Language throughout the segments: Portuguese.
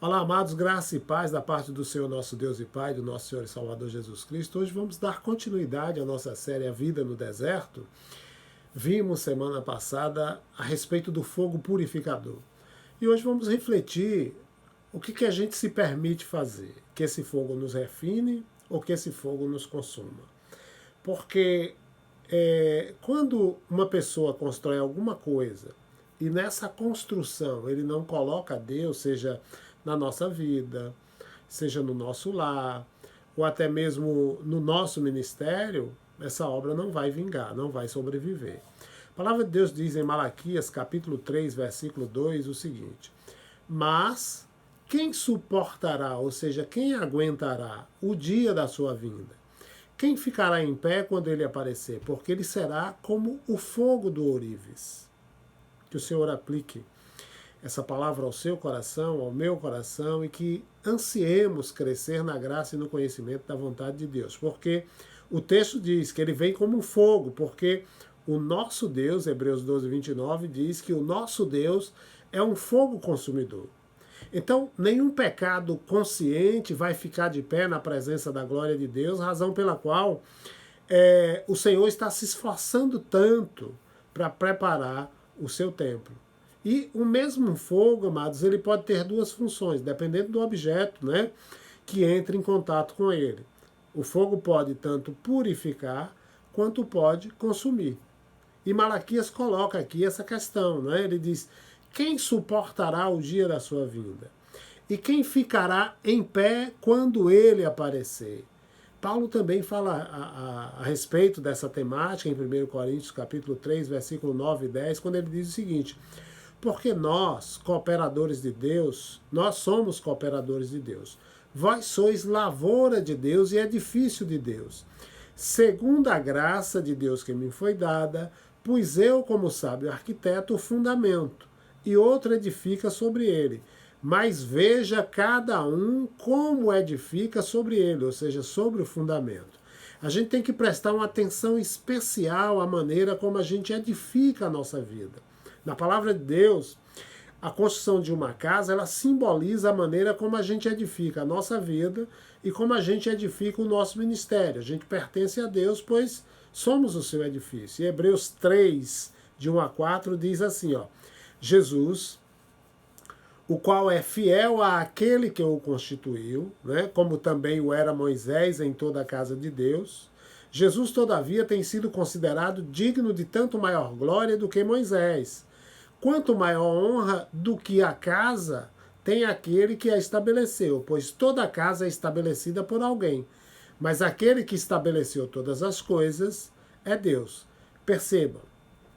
Olá, amados, graça e paz da parte do Senhor nosso Deus e Pai, do nosso Senhor e Salvador Jesus Cristo. Hoje vamos dar continuidade à nossa série A Vida no Deserto. Vimos semana passada a respeito do fogo purificador. E hoje vamos refletir o que a gente se permite fazer, que esse fogo nos refine ou que esse fogo nos consuma. Porque quando uma pessoa constrói alguma coisa e nessa construção ele não coloca Deus, seja na nossa vida, seja no nosso lar, ou até mesmo no nosso ministério, essa obra não vai vingar, não vai sobreviver. A palavra de Deus diz em Malaquias, capítulo 3, versículo 2, o seguinte: mas quem suportará, ou seja, quem aguentará o dia da sua vinda? Quem ficará em pé quando ele aparecer? Porque ele será como o fogo do ourives. Que o Senhor aplique essa palavra ao seu coração, ao meu coração, e que ansiemos crescer na graça e no conhecimento da vontade de Deus. Porque o texto diz que ele vem como um fogo, porque o nosso Deus, Hebreus 12, 29, diz que o nosso Deus é um fogo consumidor. Então, nenhum pecado consciente vai ficar de pé na presença da glória de Deus, razão pela qual o Senhor está se esforçando tanto para preparar o seu templo. E o mesmo fogo, amados, ele pode ter duas funções, dependendo do objeto, né, que entre em contato com ele. O fogo pode tanto purificar, quanto pode consumir. E Malaquias coloca aqui essa questão, né? Ele diz: quem suportará o dia da sua vinda? E quem ficará em pé quando ele aparecer? Paulo também fala a respeito dessa temática em 1 Coríntios capítulo 3, versículo 9 e 10, quando ele diz o seguinte: porque nós, cooperadores de Deus, nós somos cooperadores de Deus. Vós sois lavoura de Deus e edifício de Deus, segundo a graça de Deus que me foi dada, pus eu, como sábio arquiteto, o fundamento, e outro edifica sobre ele. Mas veja cada um como edifica sobre ele, ou seja, sobre o fundamento. A gente tem que prestar uma atenção especial à maneira como a gente edifica a nossa vida. Na palavra de Deus, a construção de uma casa, ela simboliza a maneira como a gente edifica a nossa vida e como a gente edifica o nosso ministério. A gente pertence a Deus, pois somos o seu edifício. E Hebreus 3, de 1 a 4, diz assim, ó: Jesus, o qual é fiel àquele que o constituiu, né, como também o era Moisés em toda a casa de Deus. Jesus, todavia, tem sido considerado digno de tanto maior glória do que Moisés. Quanto maior honra do que a casa tem aquele que a estabeleceu, pois toda a casa é estabelecida por alguém. Mas aquele que estabeleceu todas as coisas é Deus. Percebam,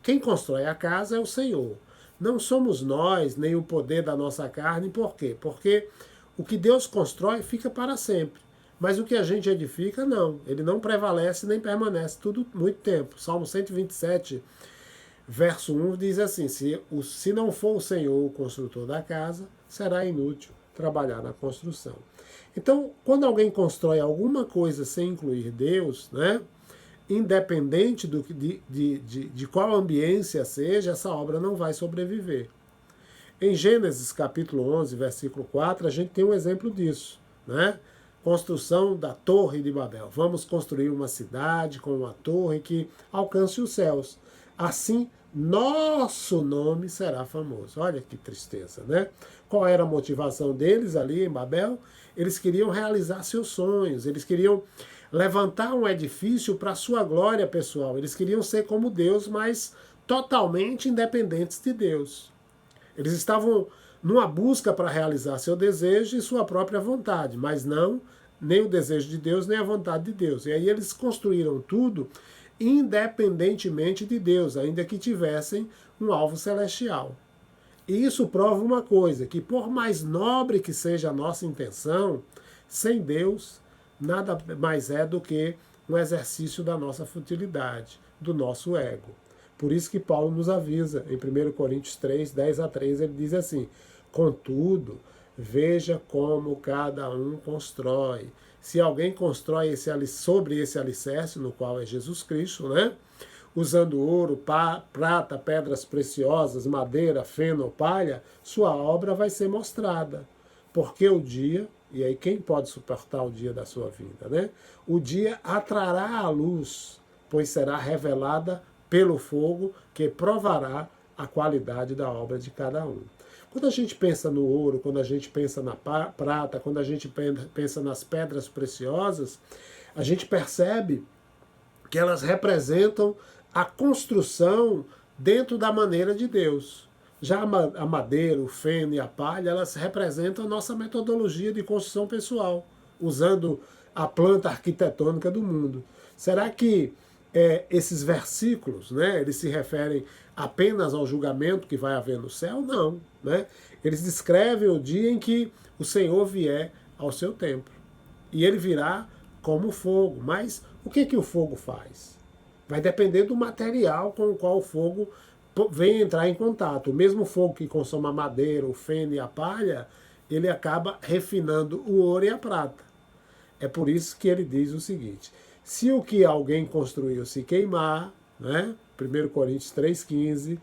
quem constrói a casa é o Senhor. Não somos nós, nem o poder da nossa carne. Por quê? Porque o que Deus constrói fica para sempre. Mas o que a gente edifica, não. Ele não prevalece nem permanece tudo muito tempo. Salmo 127, verso 1 diz assim: se não for o Senhor o construtor da casa, será inútil trabalhar na construção. Então, quando alguém constrói alguma coisa sem incluir Deus, né, independente de qual ambiência seja, essa obra não vai sobreviver. Em Gênesis capítulo 11, versículo 4, a gente tem um exemplo disso, né? Construção da Torre de Babel. Vamos construir uma cidade com uma torre que alcance os céus. Assim, nosso nome será famoso. Olha que tristeza, né? Qual era a motivação deles ali em Babel? Eles queriam realizar seus sonhos, eles queriam levantar um edifício para a sua glória pessoal. Eles queriam ser como Deus, mas totalmente independentes de Deus. Eles estavam numa busca para realizar seu desejo e sua própria vontade, mas não nem o desejo de Deus, nem a vontade de Deus. E aí eles construíram tudo independentemente de Deus, ainda que tivessem um alvo celestial. E isso prova uma coisa, que por mais nobre que seja a nossa intenção, sem Deus, nada mais é do que um exercício da nossa futilidade, do nosso ego. Por isso que Paulo nos avisa, em 1 Coríntios 3, 10 a 13, ele diz assim: contudo, veja como cada um constrói. Se alguém constrói sobre esse alicerce, no qual é Jesus Cristo, né, usando ouro, prata, pedras preciosas, madeira, feno ou palha, sua obra vai ser mostrada, porque o dia, e aí quem pode suportar o dia da sua vida, né? O dia atrará a luz, pois será revelada pelo fogo que provará a qualidade da obra de cada um. Quando a gente pensa no ouro, quando a gente pensa na prata, quando a gente pensa nas pedras preciosas, a gente percebe que elas representam a construção dentro da maneira de Deus. Já a madeira, o feno e a palha, elas representam a nossa metodologia de construção pessoal, usando a planta arquitetônica do mundo. Será que esses versículos, né, eles se referem apenas ao julgamento que vai haver no céu? Não. Né? Eles descrevem o dia em que o Senhor vier ao seu templo. E ele virá como fogo. Mas o que o fogo faz? Vai depender do material com o qual o fogo vem entrar em contato. O mesmo fogo que consome a madeira, o feno e a palha, ele acaba refinando o ouro e a prata. É por isso que ele diz o seguinte: se o que alguém construiu se queimar, né, 1 Coríntios 3,15,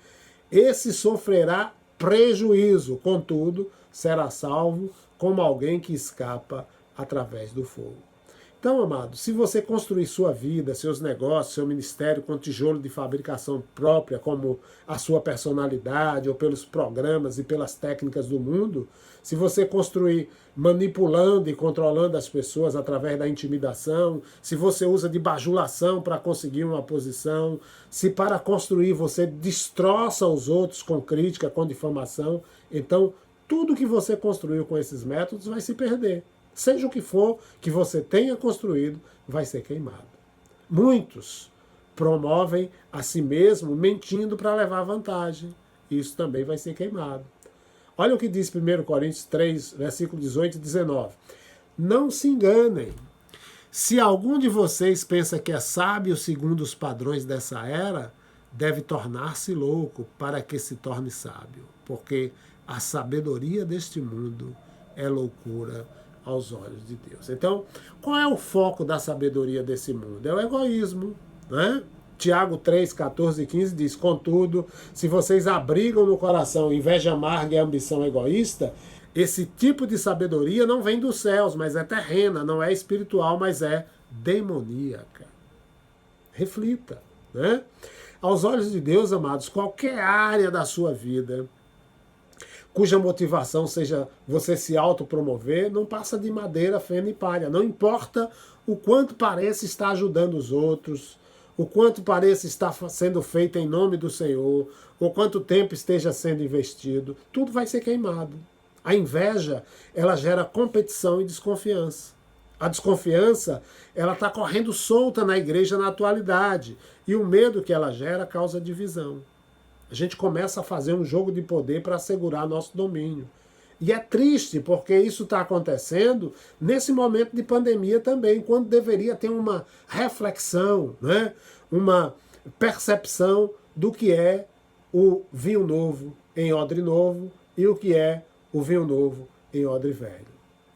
esse sofrerá prejuízo, contudo, será salvo como alguém que escapa através do fogo. Então, amado, se você construir sua vida, seus negócios, seu ministério com tijolo de fabricação própria, como a sua personalidade, ou pelos programas e pelas técnicas do mundo, se você construir manipulando e controlando as pessoas através da intimidação, se você usa de bajulação para conseguir uma posição, se para construir você destroça os outros com crítica, com difamação, então tudo que você construiu com esses métodos vai se perder. Seja o que for que você tenha construído, vai ser queimado. Muitos promovem a si mesmo mentindo para levar vantagem. Isso também vai ser queimado. Olha o que diz 1 Coríntios 3, versículo 18 e 19. Não se enganem. Se algum de vocês pensa que é sábio segundo os padrões dessa era, deve tornar-se louco para que se torne sábio. Porque a sabedoria deste mundo é loucura aos olhos de Deus. Então, qual é o foco da sabedoria desse mundo? É o egoísmo, né? Tiago 3, 14 e 15 diz: contudo, se vocês abrigam no coração inveja amarga e ambição egoísta, esse tipo de sabedoria não vem dos céus, mas é terrena, não é espiritual, mas é demoníaca. Reflita, né? Aos olhos de Deus, amados, qualquer área da sua vida cuja motivação seja você se autopromover, não passa de madeira, feno e palha. Não importa o quanto pareça estar ajudando os outros, o quanto pareça estar sendo feito em nome do Senhor, ou quanto tempo esteja sendo investido, tudo vai ser queimado. A inveja, ela gera competição e desconfiança. A desconfiança, ela está correndo solta na igreja na atualidade, e o medo que ela gera causa divisão. A gente começa a fazer um jogo de poder para assegurar nosso domínio. E é triste porque isso está acontecendo nesse momento de pandemia também, quando deveria ter uma reflexão, né? Uma percepção do que é o vinho novo em odre novo e o que é o vinho novo em odre velho.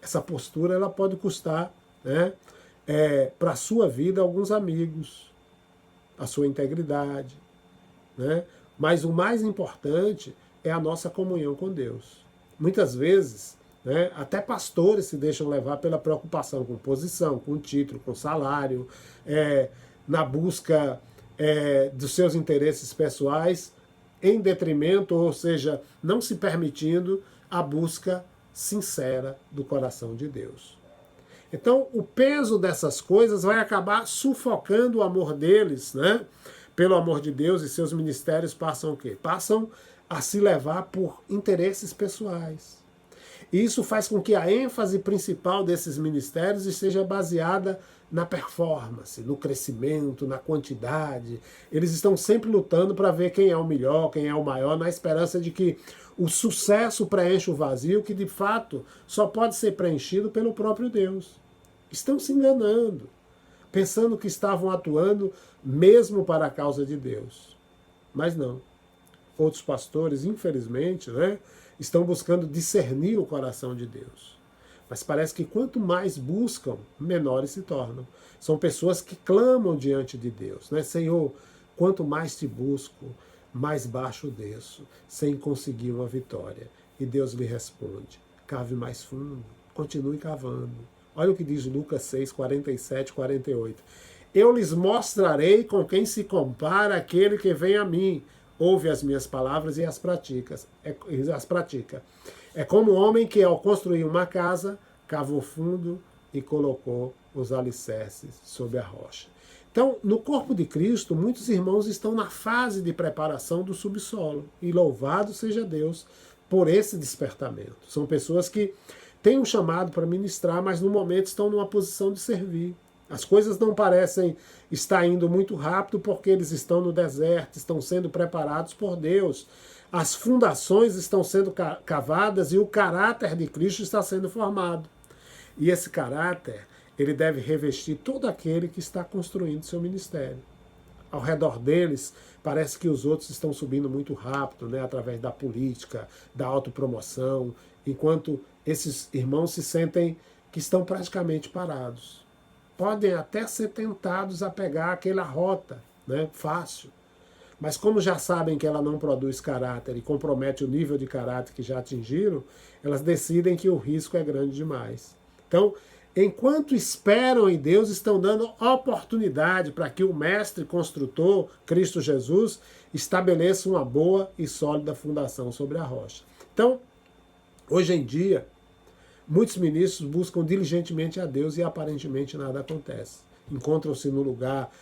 Essa postura ela pode custar, né, para a sua vida alguns amigos, a sua integridade, né? Mas o mais importante é a nossa comunhão com Deus. Muitas vezes, né, até pastores se deixam levar pela preocupação com posição, com título, com salário, na busca dos seus interesses pessoais, em detrimento, ou seja, não se permitindo a busca sincera do coração de Deus. Então, o peso dessas coisas vai acabar sufocando o amor deles, né? Pelo amor de Deus, e seus ministérios passam o quê? Passam a se levar por interesses pessoais. E isso faz com que a ênfase principal desses ministérios esteja baseada na performance, no crescimento, na quantidade. Eles estão sempre lutando para ver quem é o melhor, quem é o maior, na esperança de que o sucesso preencha o vazio, que de fato só pode ser preenchido pelo próprio Deus. Estão se enganando, pensando que estavam atuando mesmo para a causa de Deus. Mas não. Outros pastores, infelizmente, né, estão buscando discernir o coração de Deus. Mas parece que quanto mais buscam, menores se tornam. São pessoas que clamam diante de Deus, né? Senhor, quanto mais te busco, mais baixo desço, sem conseguir uma vitória. E Deus lhe responde: cave mais fundo, continue cavando. Olha o que diz Lucas 6, 47, 48. Eu lhes mostrarei com quem se compara aquele que vem a mim, ouve as minhas palavras e as pratica. É como um homem que, ao construir uma casa, cavou fundo e colocou os alicerces sobre a rocha. Então, no corpo de Cristo, muitos irmãos estão na fase de preparação do subsolo. E louvado seja Deus por esse despertamento. São pessoas que têm um chamado para ministrar, mas no momento estão numa posição de servir. As coisas não parecem estar indo muito rápido porque eles estão no deserto, estão sendo preparados por Deus. As fundações estão sendo cavadas e o caráter de Cristo está sendo formado. E esse caráter, ele deve revestir todo aquele que está construindo seu ministério. Ao redor deles, parece que os outros estão subindo muito rápido, né, através da política, da autopromoção, enquanto esses irmãos se sentem que estão praticamente parados. Podem até ser tentados a pegar aquela rota, né, fácil. Mas como já sabem que ela não produz caráter e compromete o nível de caráter que já atingiram, elas decidem que o risco é grande demais. Então, enquanto esperam em Deus, estão dando oportunidade para que o mestre construtor, Cristo Jesus, estabeleça uma boa e sólida fundação sobre a rocha. Então, hoje em dia, muitos ministros buscam diligentemente a Deus e aparentemente nada acontece. Encontram-se no lugar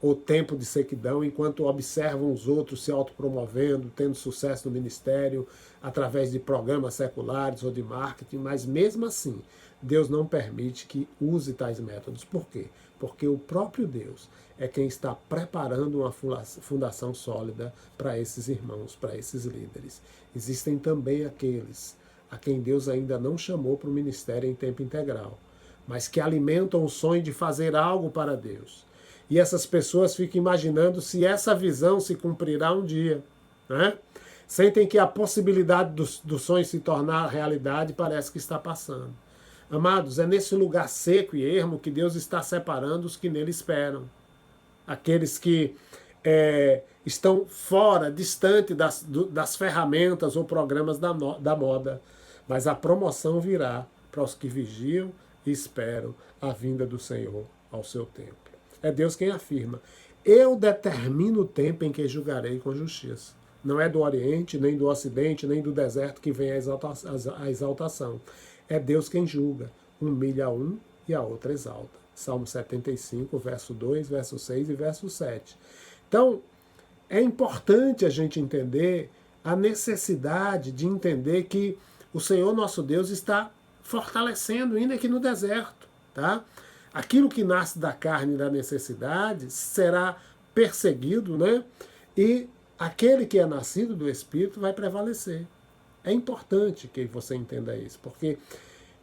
o tempo de sequidão, enquanto observam os outros se autopromovendo, tendo sucesso no ministério, através de programas seculares ou de marketing, mas mesmo assim, Deus não permite que use tais métodos. Por quê? Porque o próprio Deus é quem está preparando uma fundação sólida para esses irmãos, para esses líderes. Existem também aqueles a quem Deus ainda não chamou para o ministério em tempo integral, mas que alimentam o sonho de fazer algo para Deus. E essas pessoas ficam imaginando se essa visão se cumprirá um dia, né? Sentem que a possibilidade do sonho se tornar realidade parece que está passando. Amados, é nesse lugar seco e ermo que Deus está separando os que nele esperam. Aqueles que estão fora, distante das ferramentas ou programas da moda. Mas a promoção virá para os que vigiam e esperam a vinda do Senhor ao seu tempo. É Deus quem afirma: eu determino o tempo em que julgarei com justiça. Não é do Oriente, nem do Ocidente, nem do deserto que vem a exaltação. É Deus quem julga. Humilha a um e a outro exalta. Salmo 75, verso 2, verso 6 e verso 7. Então, é importante a gente entender a necessidade de entender que o Senhor nosso Deus está fortalecendo ainda aqui no deserto, tá? Aquilo que nasce da carne e da necessidade será perseguido, né? E aquele que é nascido do Espírito vai prevalecer. É importante que você entenda isso, porque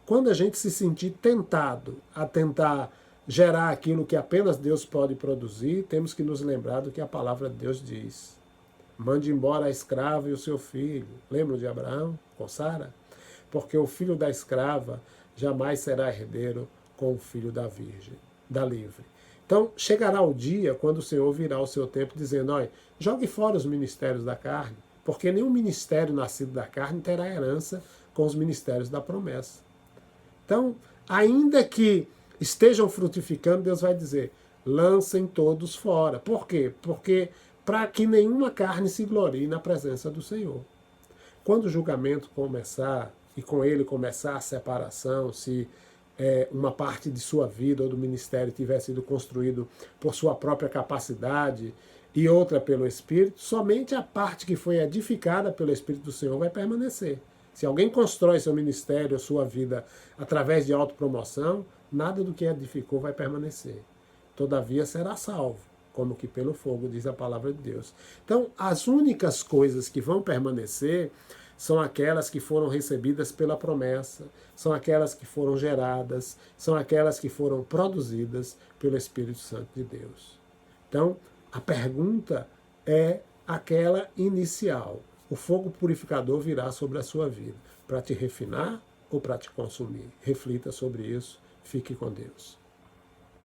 quando a gente se sentir tentado a tentar gerar aquilo que apenas Deus pode produzir, temos que nos lembrar do que a palavra de Deus diz. Mande embora a escrava e o seu filho. Lembram de Abraão com Sara? Porque o filho da escrava jamais será herdeiro com o filho da virgem, da livre. Então, chegará o dia quando o Senhor virá o seu tempo dizendo: olha, jogue fora os ministérios da carne, porque nenhum ministério nascido da carne terá herança com os ministérios da promessa. Então, ainda que estejam frutificando, Deus vai dizer: lancem todos fora. Por quê? Porque para que nenhuma carne se glorie na presença do Senhor. Quando o julgamento começar, e com ele começar a separação, se uma parte de sua vida ou do ministério tiver sido construído por sua própria capacidade e outra pelo Espírito, somente a parte que foi edificada pelo Espírito do Senhor vai permanecer. Se alguém constrói seu ministério ou sua vida através de autopromoção, nada do que edificou vai permanecer. Todavia será salvo, como que pelo fogo, diz a palavra de Deus. Então, as únicas coisas que vão permanecer são aquelas que foram recebidas pela promessa, são aquelas que foram geradas, são aquelas que foram produzidas pelo Espírito Santo de Deus. Então, a pergunta é aquela inicial. O fogo purificador virá sobre a sua vida, para te refinar ou para te consumir? Reflita sobre isso. Fique com Deus.